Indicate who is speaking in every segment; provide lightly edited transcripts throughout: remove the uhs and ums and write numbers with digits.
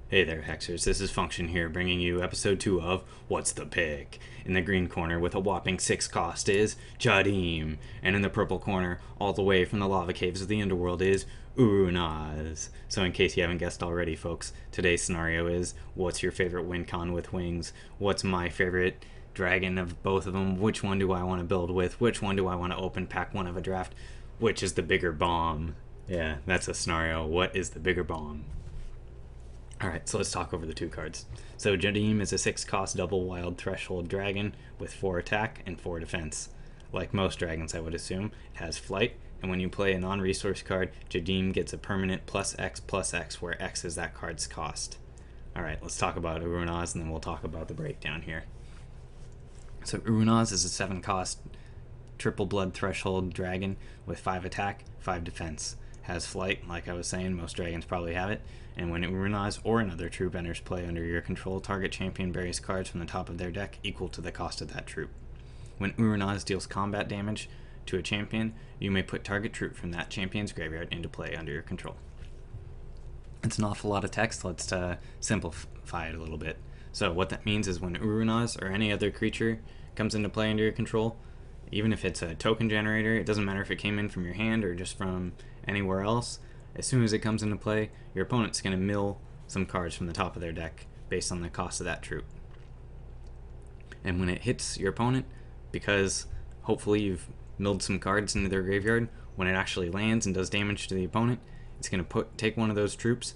Speaker 1: Hey there, Hexers. This is Function here, bringing you episode 2 of What's the Pick? In the green corner, with a whopping 6 cost, is Jadiim. And in the purple corner, all the way from the lava caves of the underworld, is Uruunaz. So, in case you haven't guessed already, folks, today's scenario is what's your favorite win con with wings? What's my favorite dragon of both of them? Which one do I want to build with? Which one do I want to open pack one of a draft? Which is the bigger bomb? Yeah, that's a scenario. What is the bigger bomb? Alright, so let's talk over the two cards. So Jadiim is a 6 cost double wild threshold dragon with 4 attack and 4 defense. Like most dragons, I would assume, it has flight, and when you play a non-resource card, Jadiim gets a permanent plus X, where X is that card's cost. Alright, let's talk about Uruunaz, and then we'll talk about the breakdown here. So Uruunaz is a 7 cost triple blood threshold dragon with 5 attack, 5 defense. Has flight, like I was saying, most dragons probably have it, and when Uruunaz or another troop enters play under your control, target champion buries cards from the top of their deck equal to the cost of that troop. When Uruunaz deals combat damage to a champion, you may put target troop from that champion's graveyard into play under your control. It's an awful lot of text. Let's simplify it a little bit. So what that means is when Uruunaz or any other creature comes into play under your control, even if it's a token generator, it doesn't matter if it came in from your hand or just from anywhere else, as soon as it comes into play, your opponent's going to mill some cards from the top of their deck based on the cost of that troop. And when it hits your opponent, because hopefully you've milled some cards into their graveyard, when it actually lands and does damage to the opponent, it's going to take one of those troops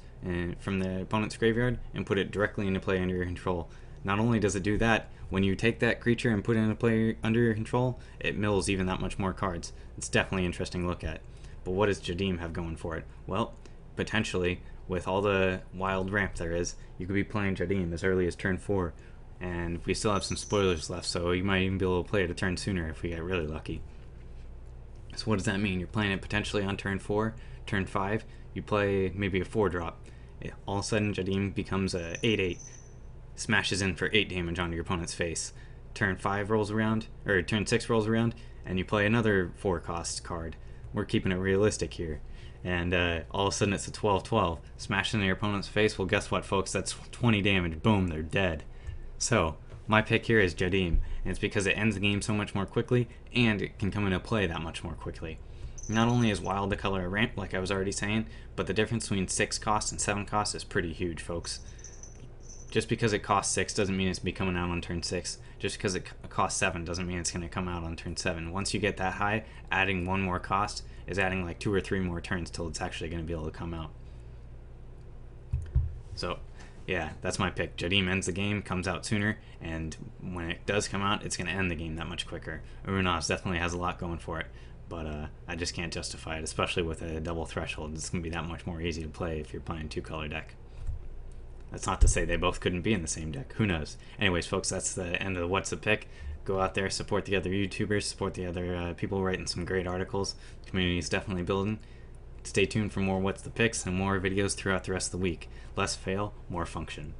Speaker 1: from the opponent's graveyard and put it directly into play under your control. Not only does it do that, when you take that creature and put it into play under your control, it mills even that much more cards. It's definitely an interesting look at. But what does Jadiim have going for it? Well, potentially, with all the wild ramp there is, you could be playing Jadiim as early as turn 4, and we still have some spoilers left, so you might even be able to play it a turn sooner if we get really lucky. So what does that mean? You're playing it potentially on turn 4, turn 5, you play maybe a 4-drop. All of a sudden, Jadiim becomes a 8/8, smashes in for 8 damage onto your opponent's face. Turn 5 rolls around, or turn 6 rolls around, and you play another 4-cost card. We're keeping it realistic here. And all of a sudden it's a 12/12. Smash into your opponent's face. Well, guess what, folks? That's 20 damage. Boom, they're dead. So, my pick here is Jadiim. And it's because it ends the game so much more quickly, and it can come into play that much more quickly. Not only is wild the color of ramp, like I was already saying, but the difference between 6 cost and 7 cost is pretty huge, folks. Just because it costs 6 doesn't mean it's going to be coming out on turn 6. Just because it costs 7 doesn't mean it's going to come out on turn 7. Once you get that high, adding 1 more cost is adding like 2 or 3 more turns till it's actually going to be able to come out. So, yeah, that's my pick. Jadiim ends the game, comes out sooner, and when it does come out, it's going to end the game that much quicker. Uruunaz definitely has a lot going for it, but I just can't justify it, especially with a double threshold. It's going to be that much more easy to play if you're playing 2-color deck. That's not to say they both couldn't be in the same deck. Who knows? Anyways, folks, that's the end of the What's the Pick. Go out there, support the other YouTubers, support the other people writing some great articles. The community is definitely building. Stay tuned for more What's the Picks and more videos throughout the rest of the week. Less fail, more function.